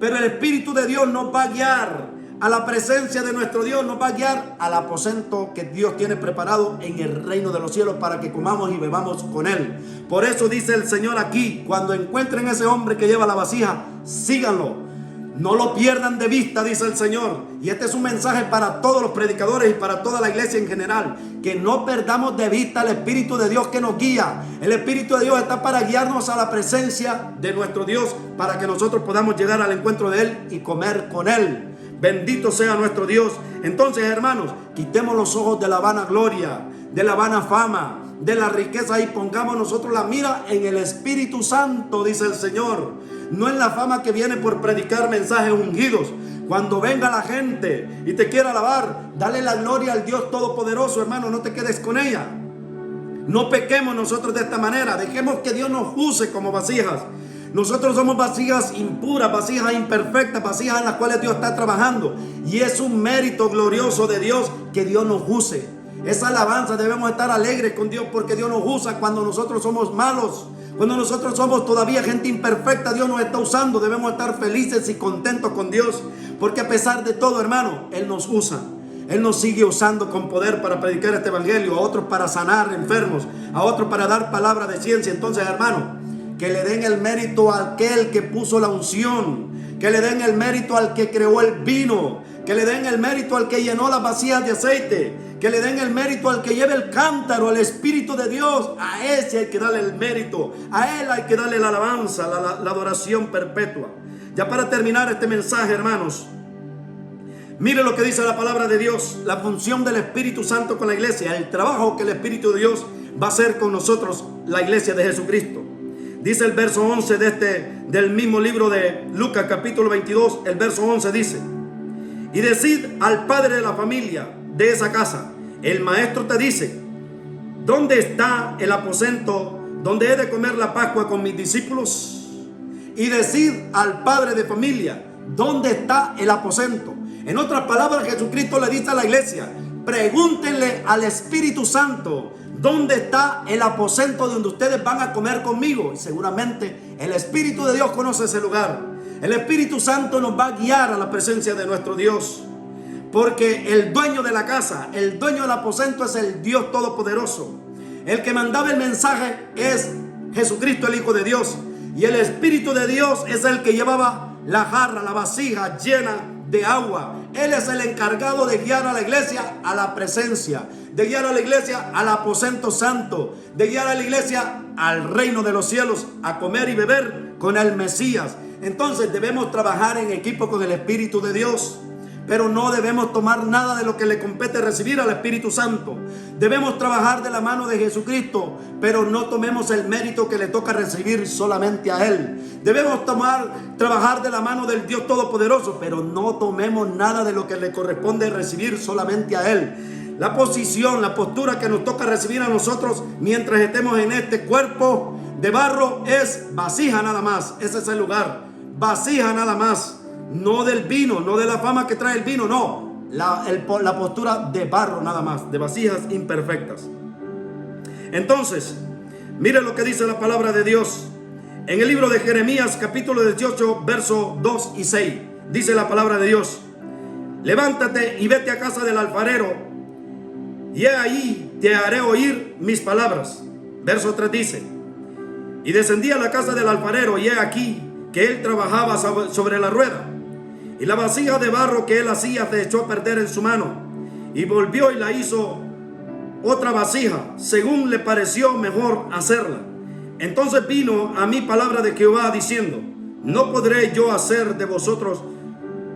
Pero el Espíritu de Dios nos va a guiar a la presencia de nuestro Dios, nos va a guiar al aposento que Dios tiene preparado en el reino de los cielos para que comamos y bebamos con Él. Por eso dice el Señor aquí: cuando encuentren a ese hombre que lleva la vasija, síganlo. No lo pierdan de vista, dice el Señor. Y este es un mensaje para todos los predicadores y para toda la iglesia en general. Que no perdamos de vista al Espíritu de Dios que nos guía. El Espíritu de Dios está para guiarnos a la presencia de nuestro Dios, para que nosotros podamos llegar al encuentro de Él y comer con Él. Bendito sea nuestro Dios. Entonces, hermanos, quitemos los ojos de la vana gloria, de la vana fama, de la riqueza, y pongamos nosotros la mira en el Espíritu Santo, dice el Señor. No en la fama que viene por predicar mensajes ungidos. Cuando venga la gente y te quiera alabar, dale la gloria al Dios Todopoderoso, hermano. No te quedes con ella. No pequemos nosotros de esta manera. Dejemos que Dios nos use como vasijas. Nosotros somos vasijas impuras, vasijas imperfectas, vasijas en las cuales Dios está trabajando. Y es un mérito glorioso de Dios que Dios nos use. Esa alabanza, debemos estar alegres con Dios porque Dios nos usa cuando nosotros somos malos. Cuando nosotros somos todavía gente imperfecta, Dios nos está usando. Debemos estar felices y contentos con Dios, porque a pesar de todo, hermano, Él nos usa. Él nos sigue usando con poder para predicar este evangelio, a otros para sanar enfermos, a otros para dar palabra de ciencia. Entonces, hermano, que le den el mérito a aquel que puso la unción, que le den el mérito al que creó el vino, que le den el mérito al que llenó las vasijas de aceite, que le den el mérito al que lleva el cántaro, al Espíritu de Dios. A ese hay que darle el mérito, a Él hay que darle la alabanza, la adoración perpetua. Ya para terminar este mensaje, hermanos, mire lo que dice la palabra de Dios, la función del Espíritu Santo con la iglesia, el trabajo que el Espíritu de Dios va a hacer con nosotros, la iglesia de Jesucristo. Dice el verso 11 del mismo libro de Lucas, capítulo 22, el verso 11 dice: y decid al padre de la familia de esa casa: el maestro te dice, ¿dónde está el aposento donde he de comer la Pascua con mis discípulos? Y decid al padre de familia, ¿dónde está el aposento? En otras palabras, Jesucristo le dice a la iglesia: pregúntenle al Espíritu Santo, ¿dónde está el aposento donde ustedes van a comer conmigo? Y seguramente el Espíritu de Dios conoce ese lugar. El Espíritu Santo nos va a guiar a la presencia de nuestro Dios. Porque el dueño de la casa, el dueño del aposento es el Dios Todopoderoso. El que mandaba el mensaje es Jesucristo, el Hijo de Dios. Y el Espíritu de Dios es el que llevaba la jarra, la vasija llena de agua. Él es el encargado de guiar a la iglesia a la presencia, de guiar a la iglesia al aposento santo, de guiar a la iglesia al reino de los cielos, a comer y beber con el Mesías. Entonces debemos trabajar en equipo con el Espíritu de Dios. pero no debemos tomar nada de lo que le compete recibir al Espíritu Santo. Debemos trabajar de la mano de Jesucristo, pero no tomemos el mérito que le toca recibir solamente a Él. Debemos trabajar de la mano del Dios Todopoderoso, pero no tomemos nada de lo que le corresponde recibir solamente a Él. La posición, la postura que nos toca recibir a nosotros mientras estemos en este cuerpo de barro es vasija nada más. Ese es el lugar, vasija nada más. No del vino, no de la fama que trae el vino, no. La postura de barro nada más, de vasijas imperfectas. Entonces, mire lo que dice la palabra de Dios. En el libro de Jeremías, capítulo 18, versos 2 y 6, dice la palabra de Dios: levántate y vete a casa del alfarero, y he ahí te haré oír mis palabras. Verso 3 dice: y descendí a la casa del alfarero, y he aquí que él trabajaba sobre la rueda, y la vasija de barro que él hacía se echó a perder en su mano, y volvió y la hizo otra vasija, según le pareció mejor hacerla. Entonces vino a mí palabra de Jehová diciendo: ¿no podré yo hacer de vosotros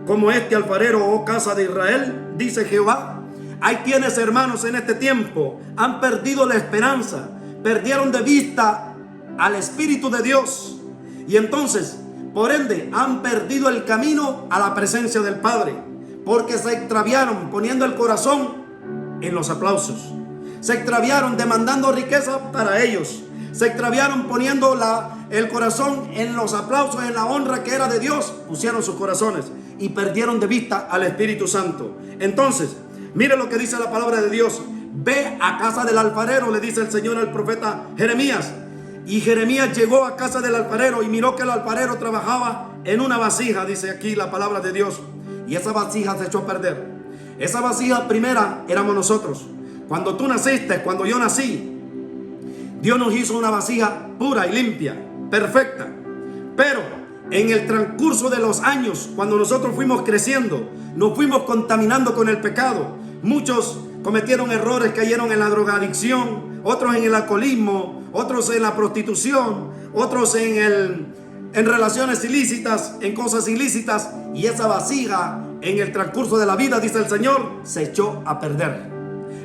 como este alfarero, oh casa de Israel? Dice Jehová. Hay quienes, hermanos, en este tiempo han perdido la esperanza, perdieron de vista al Espíritu de Dios, y entonces por ende han perdido el camino a la presencia del Padre, porque se extraviaron poniendo el corazón en los aplausos, se extraviaron demandando riqueza para ellos, se extraviaron poniendo el corazón en los aplausos, en la honra que era de Dios, pusieron sus corazones y perdieron de vista al Espíritu Santo. Entonces, mire lo que dice la palabra de Dios: ve a casa del alfarero, le dice el Señor al profeta Jeremías. Y Jeremías llegó a casa del alfarero y miró que el alfarero trabajaba en una vasija, dice aquí la palabra de Dios, y esa vasija se echó a perder. Esa vasija primera éramos nosotros. Cuando tú naciste, cuando yo nací, Dios nos hizo una vasija pura y limpia, perfecta. Pero en el transcurso de los años, cuando nosotros fuimos creciendo, nos fuimos contaminando con el pecado. Muchos cometieron errores, cayeron en la drogadicción, otros en el alcoholismo, otros en la prostitución, otros en relaciones ilícitas, en cosas ilícitas, y esa vasija en el transcurso de la vida, dice el Señor, se echó a perder.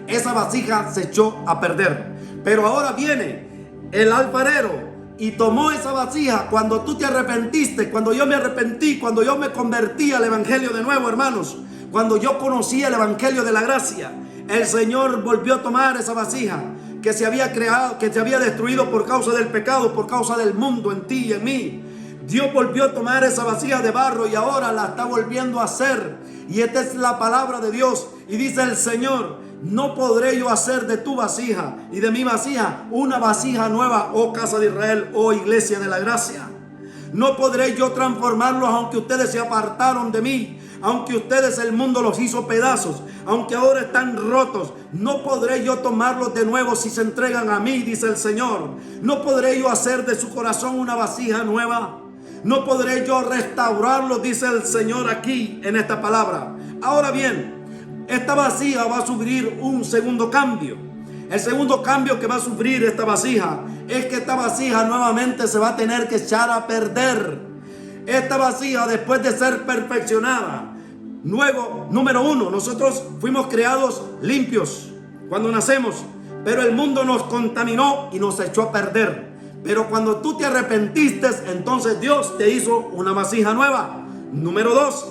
Esa vasija se echó a perder. Pero ahora viene el alfarero y tomó esa vasija. Cuando tú te arrepentiste, cuando yo me arrepentí, cuando yo me convertí al evangelio de nuevo, hermanos, cuando yo conocí el evangelio de la gracia, el Señor volvió a tomar esa vasija que se había creado, que se había destruido por causa del pecado, por causa del mundo en ti y en mí. Dios volvió a tomar esa vasija de barro y ahora la está volviendo a hacer. Y esta es la palabra de Dios. Y dice el Señor: no podré yo hacer de tu vasija y de mi vasija una vasija nueva, oh casa de Israel, oh iglesia de la gracia. No podré yo transformarlos, aunque ustedes se apartaron de mí, aunque ustedes el mundo los hizo pedazos, aunque ahora están rotos. No podré yo tomarlos de nuevo si se entregan a mí, dice el Señor. No podré yo hacer de su corazón una vasija nueva. No podré yo restaurarlos, dice el Señor aquí en esta palabra. Ahora bien, esta vasija va a sufrir un segundo cambio. El segundo cambio que va a sufrir esta vasija es que esta vasija nuevamente se va a tener que echar a perder. Esta vasija, después de ser perfeccionada, luego, número uno, nosotros fuimos creados limpios cuando nacemos, pero el mundo nos contaminó y nos echó a perder. Pero cuando tú te arrepentiste, entonces Dios te hizo una vasija nueva. Número dos,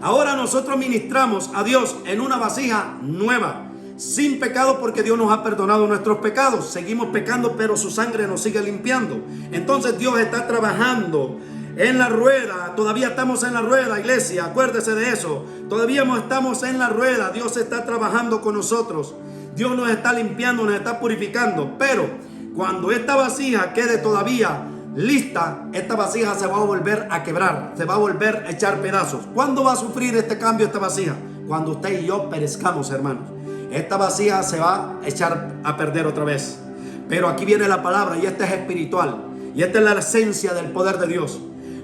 ahora nosotros ministramos a Dios en una vasija nueva, sin pecado, porque Dios nos ha perdonado nuestros pecados. Seguimos pecando, pero su sangre nos sigue limpiando. Entonces Dios está trabajando en la rueda. Todavía estamos en la rueda, iglesia, acuérdese de eso. Todavía estamos en la rueda. Dios está trabajando con nosotros. Dios nos está limpiando, nos está purificando. Pero cuando esta vasija quede todavía lista, esta vasija se va a volver a quebrar, se va a volver a echar pedazos. ¿Cuándo va a sufrir este cambio esta vasija? Cuando usted y yo perezcamos, hermanos. Esta vasija se va a echar a perder otra vez. Pero aquí viene la palabra, y esta es espiritual, y esta es la esencia del poder de Dios.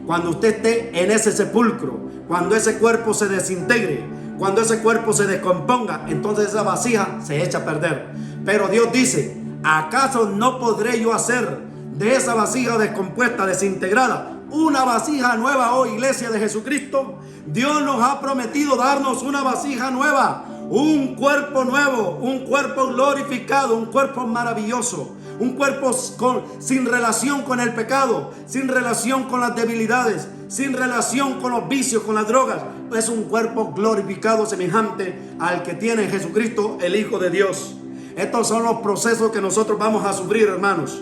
Cuando usted esté en ese sepulcro, cuando ese cuerpo se desintegre, cuando ese cuerpo se descomponga, entonces esa vasija se echa a perder. Pero Dios dice: ¿acaso no podré yo hacer de esa vasija descompuesta, desintegrada, una vasija nueva, oh iglesia de Jesucristo? Dios nos ha prometido darnos una vasija nueva, un cuerpo nuevo, un cuerpo glorificado, un cuerpo maravilloso, un cuerpo sin relación con el pecado, sin relación con las debilidades, sin relación con los vicios, con las drogas. Es un cuerpo glorificado semejante al que tiene Jesucristo, el Hijo de Dios. Estos son los procesos que nosotros vamos a sufrir, hermanos.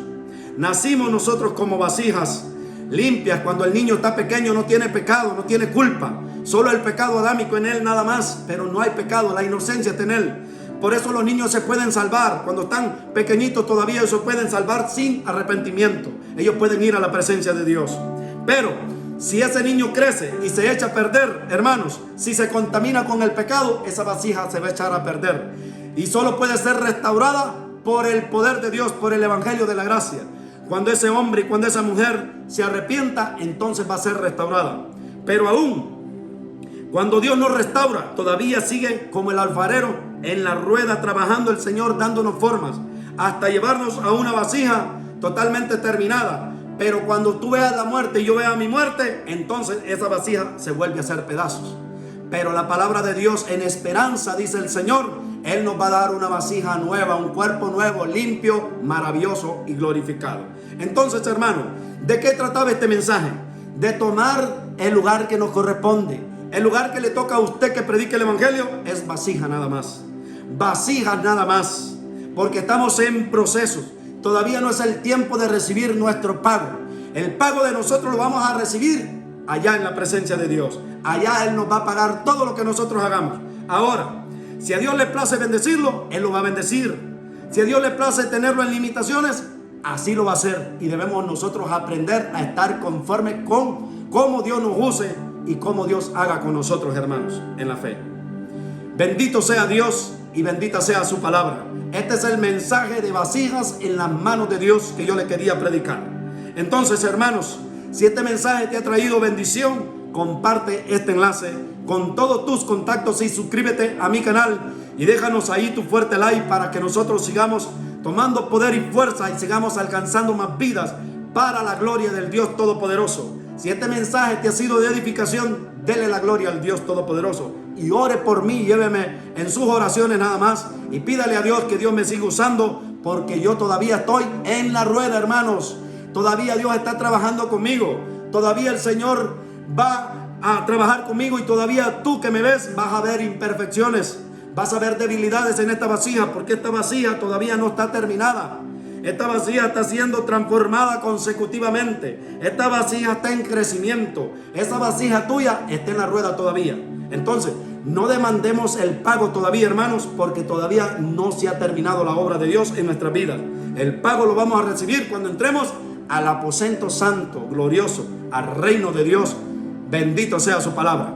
Nacimos nosotros como vasijas limpias. Cuando el niño está pequeño no tiene pecado, no tiene culpa. Solo el pecado adámico en él nada más, pero no hay pecado, la inocencia está en él. Por eso los niños se pueden salvar. Cuando están pequeñitos todavía ellos se pueden salvar sin arrepentimiento. Ellos pueden ir a la presencia de Dios. Pero si ese niño crece y se echa a perder, hermanos, si se contamina con el pecado, esa vasija se va a echar a perder. Y solo puede ser restaurada por el poder de Dios, por el evangelio de la gracia. Cuando ese hombre y cuando esa mujer se arrepienta, entonces va a ser restaurada. Pero aún cuando Dios nos restaura, todavía sigue como el alfarero en la rueda trabajando el Señor, dándonos formas hasta llevarnos a una vasija totalmente terminada. Pero cuando tú veas la muerte y yo vea mi muerte, entonces esa vasija se vuelve a hacer pedazos. Pero la palabra de Dios, en esperanza, dice el Señor, Él nos va a dar una vasija nueva, un cuerpo nuevo, limpio, maravilloso y glorificado. Entonces, hermano, ¿de qué trataba este mensaje? De tomar el lugar que nos corresponde. El lugar que le toca a usted que predique el evangelio es vasija nada más. Vasijas nada más. Porque estamos en procesos. Todavía no es el tiempo de recibir nuestro pago. El pago de nosotros lo vamos a recibir allá en la presencia de Dios. Allá Él nos va a pagar todo lo que nosotros hagamos. Ahora, si a Dios le place bendecirlo, Él lo va a bendecir. Si a Dios le place tenerlo en limitaciones, así lo va a hacer. Y debemos nosotros aprender a estar conforme con cómo Dios nos use y cómo Dios haga con nosotros, hermanos, en la fe. Bendito sea Dios y bendita sea su palabra. Este es el mensaje de vasijas en las manos de Dios que yo le quería predicar. Entonces, hermanos, si este mensaje te ha traído bendición, comparte este enlace con todos tus contactos y suscríbete a mi canal y déjanos ahí tu fuerte like para que nosotros sigamos tomando poder y fuerza y sigamos alcanzando más vidas para la gloria del Dios Todopoderoso. Si este mensaje te ha sido de edificación, dele la gloria al Dios Todopoderoso y ore por mí, lléveme en sus oraciones nada más y pídale a Dios que Dios me siga usando, porque yo todavía estoy en la rueda, hermanos. Todavía Dios está trabajando conmigo, todavía el Señor va a trabajar conmigo y todavía tú que me ves vas a ver imperfecciones, vas a ver debilidades en esta vasija, porque esta vasija todavía no está terminada. Esta vasija está siendo transformada consecutivamente. Esta vasija está en crecimiento. Esa vasija tuya está en la rueda todavía. Entonces, no demandemos el pago todavía, hermanos, porque todavía no se ha terminado la obra de Dios en nuestras vidas. El pago lo vamos a recibir cuando entremos al aposento santo, glorioso, al reino de Dios. Bendito sea su palabra.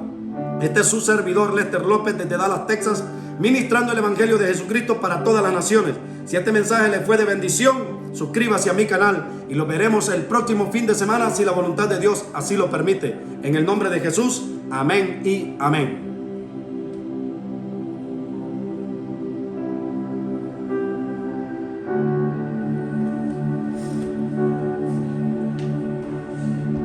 Este es su servidor Lester López desde Dallas, Texas, ministrando el evangelio de Jesucristo para todas las naciones. Si este mensaje le fue de bendición, suscríbase a mi canal y lo veremos el próximo fin de semana si la voluntad de Dios así lo permite. En el nombre de Jesús, amén y amén.